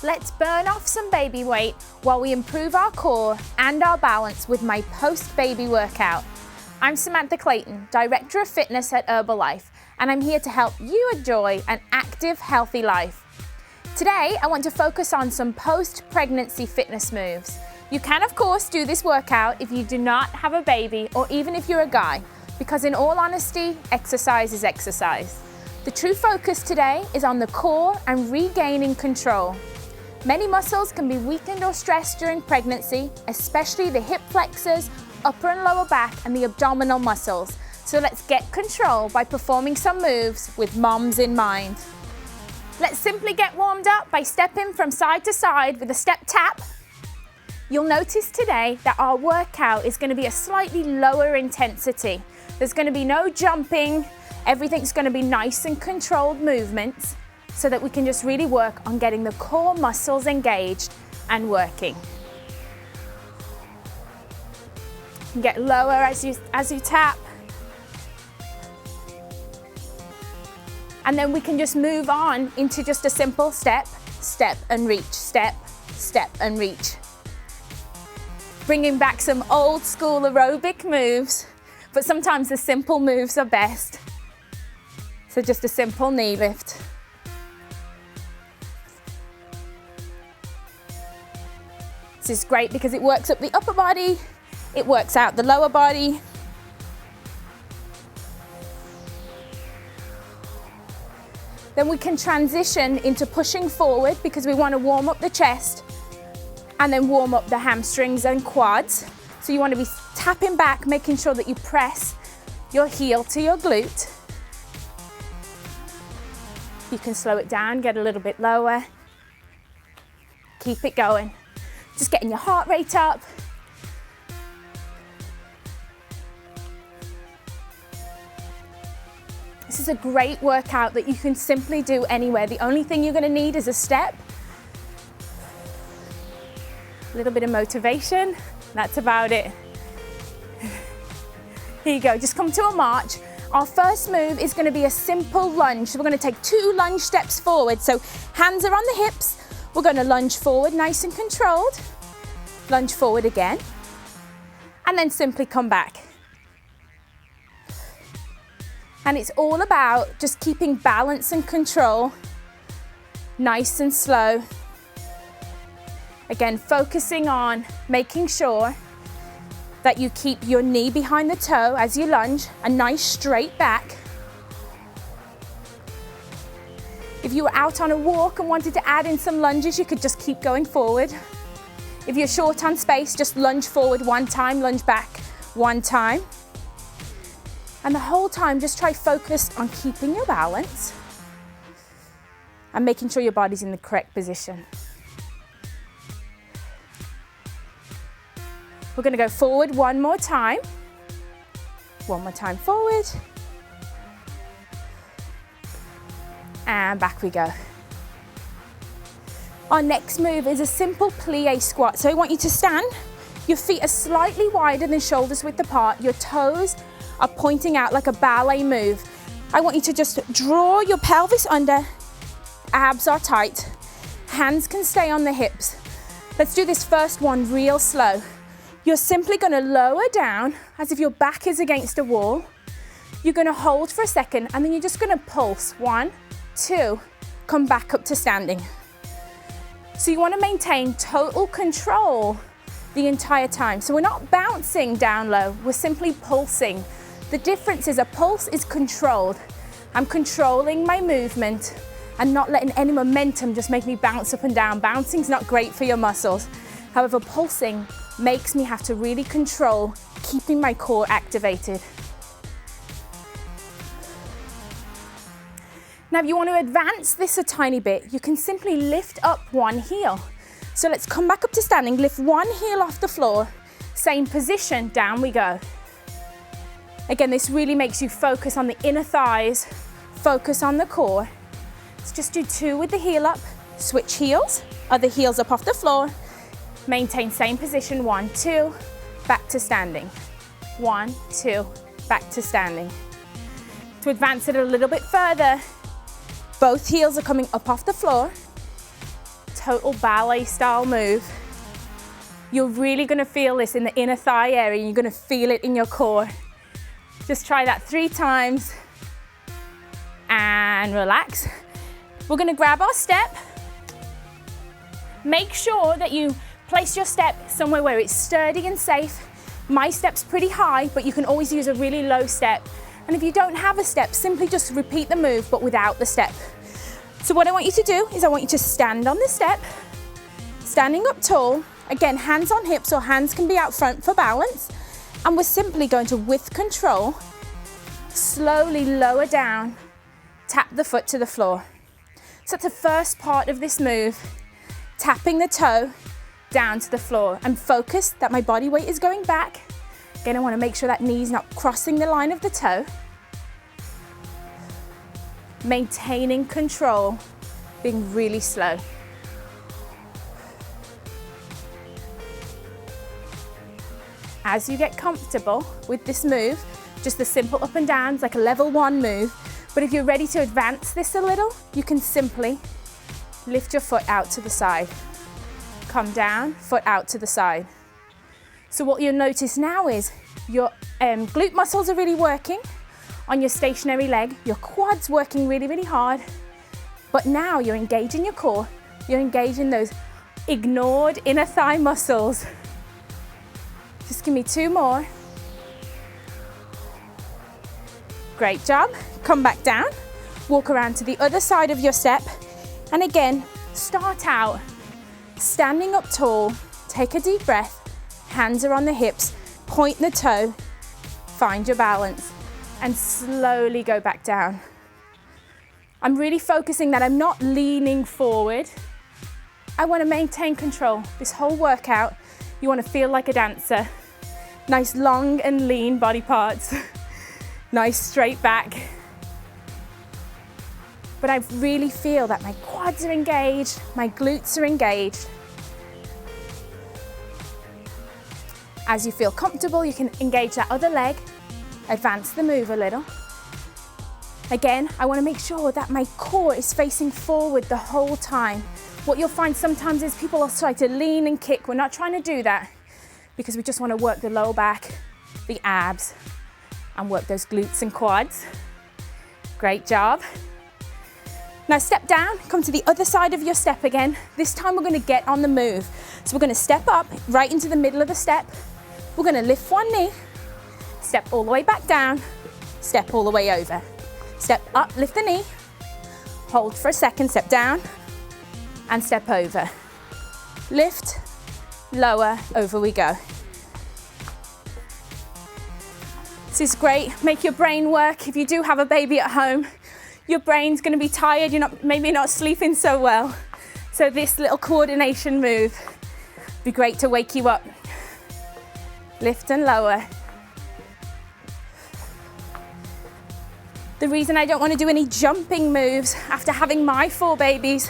Let's burn off some baby weight while we improve our core and our balance with my post-baby workout. I'm Samantha Clayton, Director of Fitness at Herbalife, and I'm here to help you enjoy an active, healthy life. Today, I want to focus on some post-pregnancy fitness moves. You can, of course, do this workout if you do not have a baby or even if you're a guy, because in all honesty, exercise is exercise. The true focus today is on the core and regaining control. Many muscles can be weakened or stressed during pregnancy, especially the hip flexors, upper and lower back, and the abdominal muscles. So let's get control by performing some moves with moms in mind. Let's simply get warmed up by stepping from side to side with a step tap. You'll notice today that our workout is going to be a slightly lower intensity. There's going to be no jumping. Everything's going to be nice and controlled movements, so that we can just really work on getting the core muscles engaged and working. You can get lower as you tap. And then we can just move on into just a simple step, step and reach, step, step and reach. Bringing back some old school aerobic moves, but sometimes the simple moves are best. So just a simple knee lift. This is great because it works up the upper body, it works out the lower body. Then we can transition into pushing forward because we want to warm up the chest and then warm up the hamstrings and quads. So you want to be tapping back, making sure that you press your heel to your glute. You can slow it down, get a little bit lower. Keep it going. Just getting your heart rate up. This is a great workout that you can simply do anywhere. The only thing you're going to need is a step, a little bit of motivation. That's about it. Here you go, just come to a march. Our first move is going to be a simple lunge. So we're going to take 2 lunge steps forward. So hands are on the hips. We're going to lunge forward, nice and controlled. Lunge forward again. And then simply come back. And it's all about just keeping balance and control, nice and slow. Again, focusing on making sure that you keep your knee behind the toe as you lunge, a nice straight back. If you were out on a walk and wanted to add in some lunges, you could just keep going forward. If you're short on space, just lunge forward 1 time, lunge back 1 time. And the whole time, just try focused on keeping your balance and making sure your body's in the correct position. We're going to go forward 1 more time. 1 more time forward. And back we go. Our next move is a simple plie squat. So I want you to stand. Your feet are slightly wider than shoulders width apart. Your toes are pointing out like a ballet move. I want you to just draw your pelvis under. Abs are tight. Hands can stay on the hips. Let's do this first one real slow. You're simply going to lower down as if your back is against a wall. You're going to hold for a second and then you're just going to pulse. 1, 2, come back up to standing. So you want to maintain total control the entire time. So we're not bouncing down low, we're simply pulsing. The difference is a pulse is controlled. I'm controlling my movement and not letting any momentum just make me bounce up and down. Bouncing's not great for your muscles. However, pulsing makes me have to really control keeping my core activated. Now, if you want to advance this a tiny bit, you can simply lift up 1 heel. So let's come back up to standing, lift 1 heel off the floor, same position, down we go. Again, this really makes you focus on the inner thighs, focus on the core. Let's just do 2 with the heel up, switch heels, other heels up off the floor, maintain same position, 1, 2, back to standing. 1, 2, back to standing. To advance it a little bit further, both heels are coming up off the floor, total ballet style move. You're really gonna feel this in the inner thigh area, and you're gonna feel it in your core. Just try that 3 times and relax. We're gonna grab our step. Make sure that you place your step somewhere where it's sturdy and safe. My step's pretty high, but you can always use a really low step. And if you don't have a step, simply just repeat the move, but without the step. So what I want you to do is I want you to stand on the step, standing up tall. Again, hands on hips, or hands can be out front for balance. And we're simply going to, with control, slowly lower down, tap the foot to the floor. So that's the first part of this move, tapping the toe down to the floor, and focus that my body weight is going back. Again, I want to make sure that knee's not crossing the line of the toe. Maintaining control, being really slow. As you get comfortable with this move, just the simple up and downs, like a level 1 move. But if you're ready to advance this a little, you can simply lift your foot out to the side. Come down, foot out to the side. So what you'll notice now is your glute muscles are really working on your stationary leg, your quads working really, really hard. But now you're engaging your core, you're engaging those ignored inner thigh muscles. Just give me 2 more. Great job. Come back down, walk around to the other side of your step. And again, start out standing up tall, take a deep breath, hands are on the hips, point the toe, find your balance, and slowly go back down. I'm really focusing that I'm not leaning forward. I want to maintain control. This whole workout, you want to feel like a dancer. Nice long and lean body parts. Nice straight back. But I really feel that my quads are engaged, my glutes are engaged. As you feel comfortable, you can engage that other leg, advance the move a little. Again, I want to make sure that my core is facing forward the whole time. What you'll find sometimes is people will try to lean and kick. We're not trying to do that because we just want to work the lower back, the abs, and work those glutes and quads. Great job. Now step down, come to the other side of your step again. This time we're going to get on the move. So we're going to step up right into the middle of the step. We're going to lift one knee, step all the way back down, step all the way over. Step up, lift the knee, hold for a second, step down, and step over. Lift, lower, over we go. This is great. Make your brain work. If you do have a baby at home, your brain's going to be tired, you're maybe not sleeping so well. So this little coordination move would be great to wake you up. Lift and lower. The reason I don't want to do any jumping moves after having my 4 babies,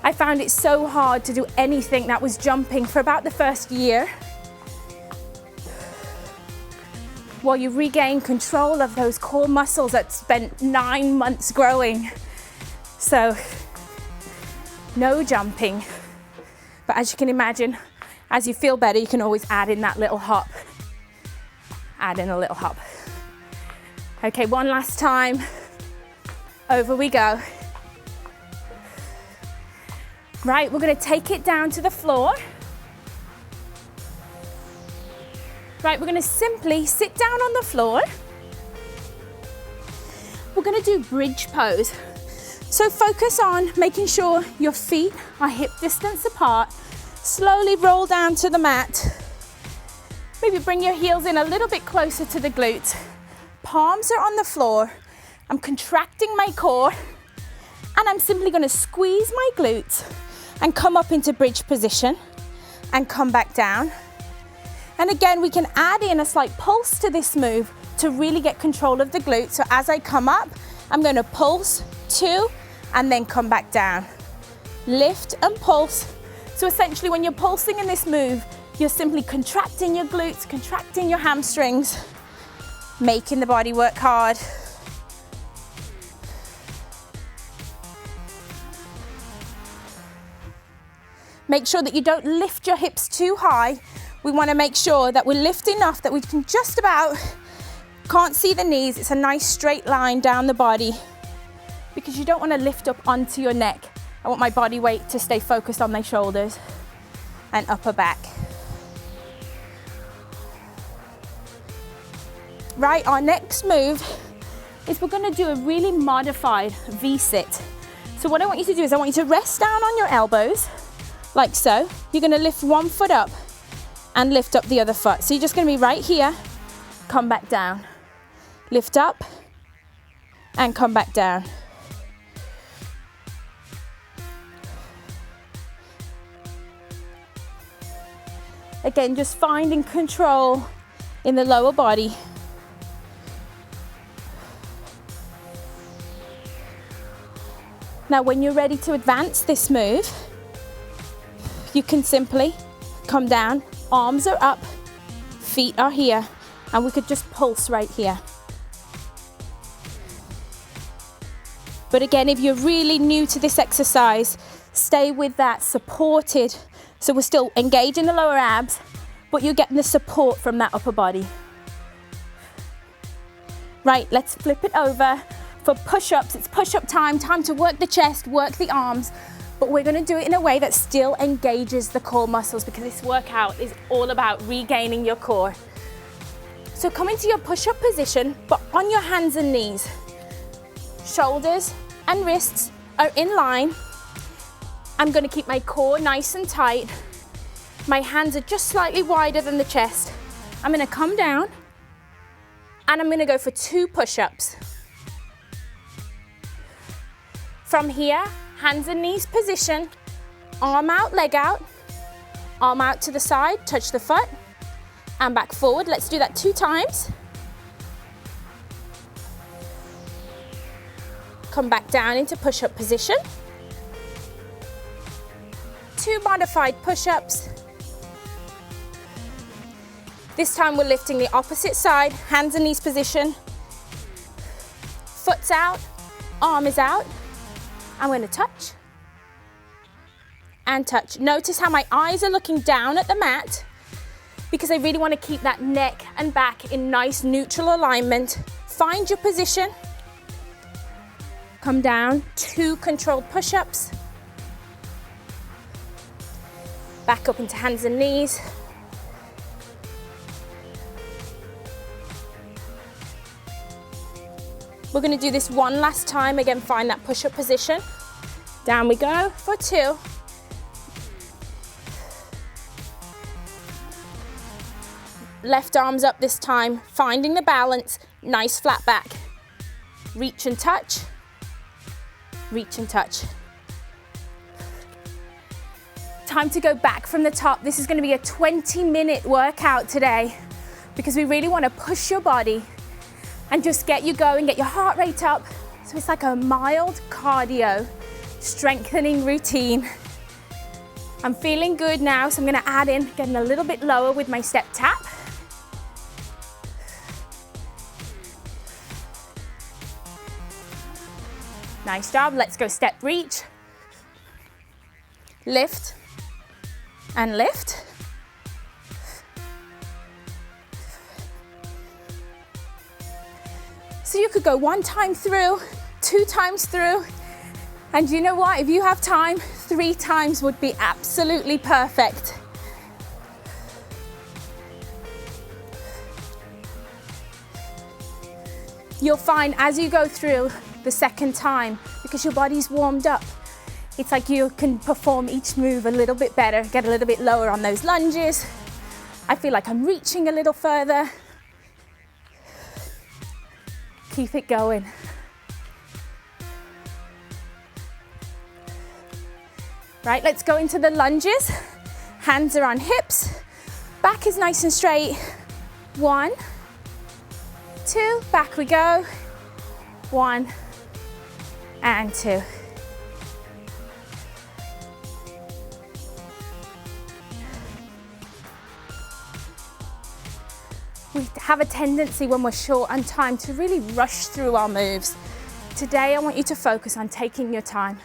I found it so hard to do anything that was jumping for about the first year. While you regain control of those core muscles that spent 9 months growing. So, no jumping. But as you can imagine, as you feel better, you can always add in that little hop. Add in a little hop. Okay, one last time. Over we go. Right, we're going to take it down to the floor. Right, we're going to simply sit down on the floor. We're going to do bridge pose. So focus on making sure your feet are hip distance apart. Slowly roll down to the mat. Maybe bring your heels in a little bit closer to the glutes. Palms are on the floor. I'm contracting my core, and I'm simply going to squeeze my glutes and come up into bridge position and come back down. And again, we can add in a slight pulse to this move to really get control of the glutes. So as I come up, I'm going to pulse 2 and then come back down. Lift and pulse. So essentially when you're pulsing in this move, you're simply contracting your glutes, contracting your hamstrings, making the body work hard. Make sure that you don't lift your hips too high. We want to make sure that we lift enough that we can just about, can't see the knees. It's a nice straight line down the body because you don't want to lift up onto your neck. I want my body weight to stay focused on my shoulders and upper back. Right, our next move is we're going to do a really modified V-sit. So what I want you to do is I want you to rest down on your elbows, like so. You're going to lift one foot up and lift up the other foot. So you're just going to be right here, come back down. Lift up and come back down. Again, just finding control in the lower body. Now, when you're ready to advance this move, you can simply come down, arms are up, feet are here, and we could just pulse right here. But again, if you're really new to this exercise, stay with that supported. So we're still engaging the lower abs, but you're getting the support from that upper body. Right, let's flip it over. For push-ups, it's push-up time to work the chest, work the arms, but we're gonna do it in a way that still engages the core muscles because this workout is all about regaining your core. So come into your push-up position, but on your hands and knees. Shoulders and wrists are in line. I'm gonna keep my core nice and tight. My hands are just slightly wider than the chest. I'm gonna come down and I'm gonna go for 2 push-ups. From here, hands and knees position, arm out, leg out, arm out to the side, touch the foot, and back forward. Let's do that 2 times. Come back down into push-up position. 2 modified push-ups. This time we're lifting the opposite side, hands and knees position. Foot's out, arm is out. I'm going to touch and touch. Notice how my eyes are looking down at the mat because I really want to keep that neck and back in nice neutral alignment. Find your position. Come down, 2 controlled push-ups. Back up into hands and knees. We're going to do this one last time. Again, find that push-up position. Down we go for 2. Left arm's up this time, finding the balance, nice flat back. Reach and touch, reach and touch. Time to go back from the top. This is going to be a 20-minute workout today because we really want to push your body and just get you going, get your heart rate up. So it's like a mild cardio, strengthening routine. I'm feeling good now, so I'm gonna add in, getting a little bit lower with my step tap. Nice job, let's go step reach. Lift and lift. So you could go 1 time through, 2 times through, and you know what? If you have time, 3 times would be absolutely perfect. You'll find as you go through the second time, because your body's warmed up, it's like you can perform each move a little bit better, get a little bit lower on those lunges. I feel like I'm reaching a little further. Keep it going. Right, let's go into the lunges. Hands are on hips. Back is nice and straight. 1, 2, back we go. 1 and 2. We have a tendency when we're short on time to really rush through our moves. Today, I want you to focus on taking your time.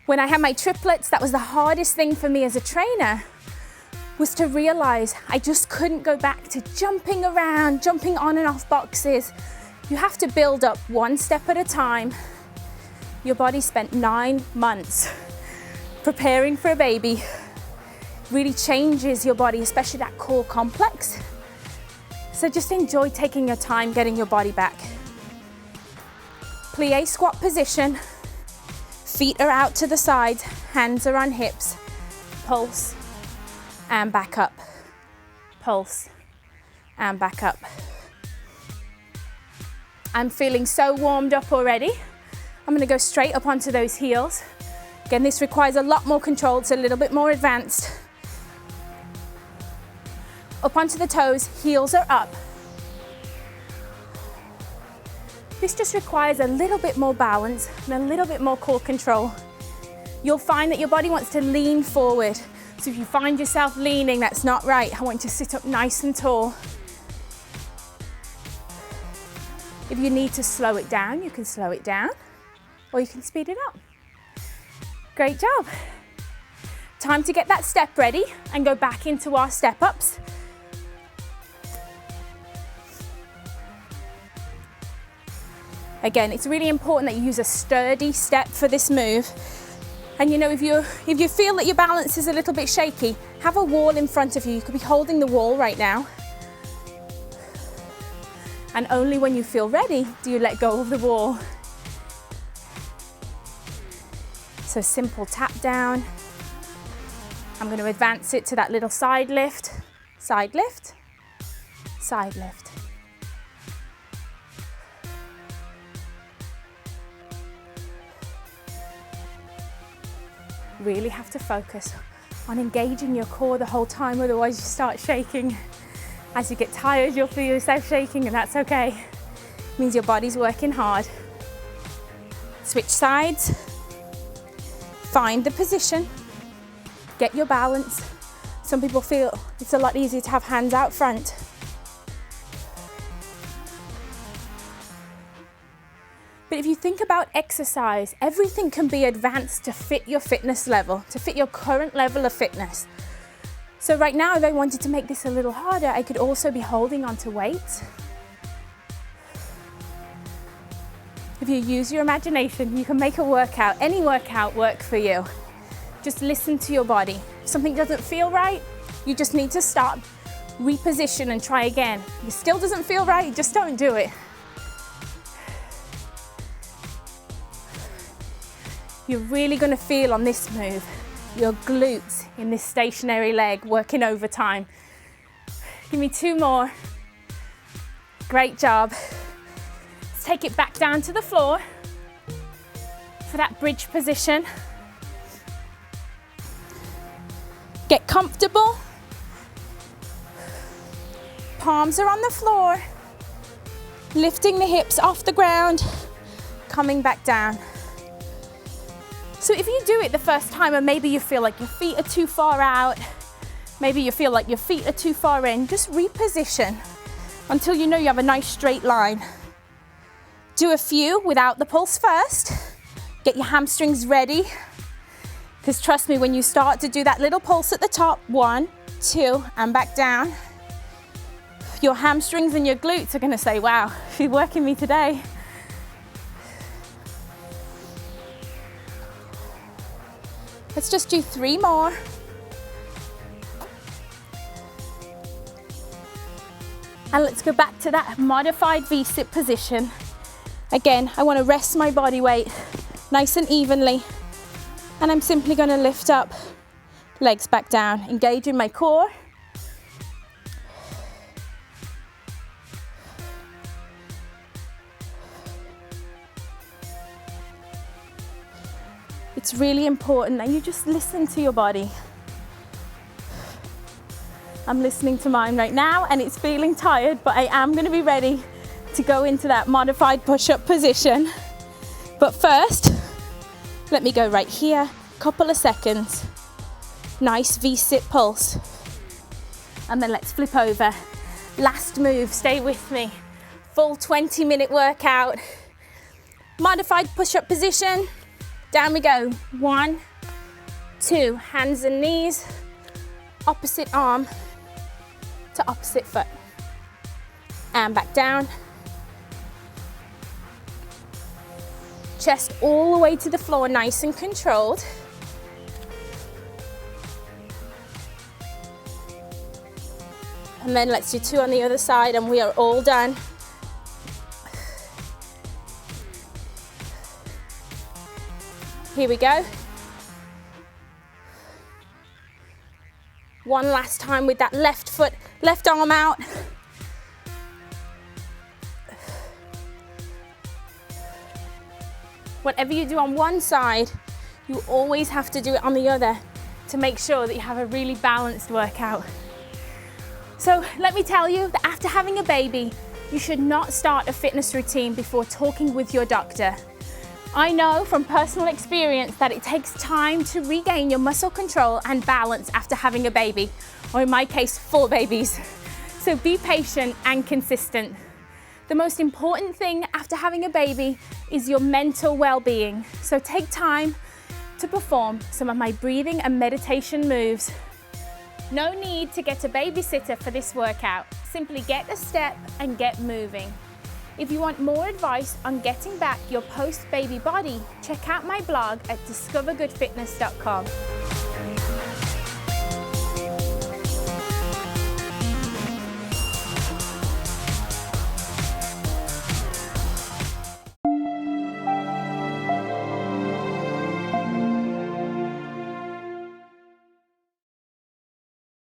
When I had my triplets, that was the hardest thing for me as a trainer, was to realize I just couldn't go back to jumping around, jumping on and off boxes. You have to build up one step at a time. Your body spent 9 months preparing for a baby. Really changes your body, especially that core complex. So just enjoy taking your time getting your body back. Plie squat position. Feet are out to the sides, hands are on hips. Pulse and back up. Pulse and back up. I'm feeling so warmed up already. I'm gonna go straight up onto those heels. Again, this requires a lot more control, it's a little bit more advanced. Up onto the toes, heels are up. This just requires a little bit more balance and a little bit more core control. You'll find that your body wants to lean forward. So if you find yourself leaning, that's not right. I want you to sit up nice and tall. If you need to slow it down, you can slow it down, or you can speed it up. Great job. Time to get that step ready and go back into our step ups. Again, it's really important that you use a sturdy step for this move. And you know, if you feel that your balance is a little bit shaky, have a wall in front of you. You could be holding the wall right now. And only when you feel ready do you let go of the wall. So simple tap down. I'm going to advance it to that little side lift, side lift, side lift. Really have to focus on engaging your core the whole time, otherwise you start shaking. As you get tired, you'll feel yourself shaking, and that's okay. It means your body's working hard. Switch sides, find the position, get your balance. Some people feel it's a lot easier to have hands out front. But if you think about exercise, everything can be advanced to fit your fitness level, to fit your current level of fitness. So right now, if I wanted to make this a little harder, I could also be holding onto weights. If you use your imagination, you can make a workout, any workout work for you. Just listen to your body. If something doesn't feel right, you just need to stop, reposition and try again. If it still doesn't feel right, just don't do it. You're really going to feel on this move your glutes in this stationary leg working overtime. Give me 2 more. Great job. Let's take it back down to the floor for that bridge position. Get comfortable. Palms are on the floor. Lifting the hips off the ground, coming back down. So if you do it the first time and maybe you feel like your feet are too far out, maybe you feel like your feet are too far in, just reposition until you know you have a nice straight line. Do a few without the pulse first. Get your hamstrings ready. Because trust me, when you start to do that little pulse at the top, 1, 2, and back down, your hamstrings and your glutes are going to say, wow, she's working me today. Let's just do 3 more. And let's go back to that modified V-sit position. Again, I want to rest my body weight nice and evenly. And I'm simply going to lift up, legs back down, engaging my core. It's really important that you just listen to your body. I'm listening to mine right now and it's feeling tired, but I am going to be ready to go into that modified push-up position. But first, let me go right here, couple of seconds. Nice V-sit pulse. And then let's flip over. Last move, stay with me. Full 20-minute workout. Modified push-up position. Down we go. 1, 2, hands and knees, opposite arm to opposite foot. And back down. Chest all the way to the floor, nice and controlled. And then let's do 2 on the other side and we are all done. Here we go. One last time with that left foot, left arm out. Whatever you do on one side, you always have to do it on the other to make sure that you have a really balanced workout. So let me tell you that after having a baby, you should not start a fitness routine before talking with your doctor. I know from personal experience that it takes time to regain your muscle control and balance after having a baby, or in my case, 4 babies. So be patient and consistent. The most important thing after having a baby is your mental well-being. So take time to perform some of my breathing and meditation moves. No need to get a babysitter for this workout. Simply get a step and get moving. If you want more advice on getting back your post-baby body, check out my blog at discovergoodfitness.com.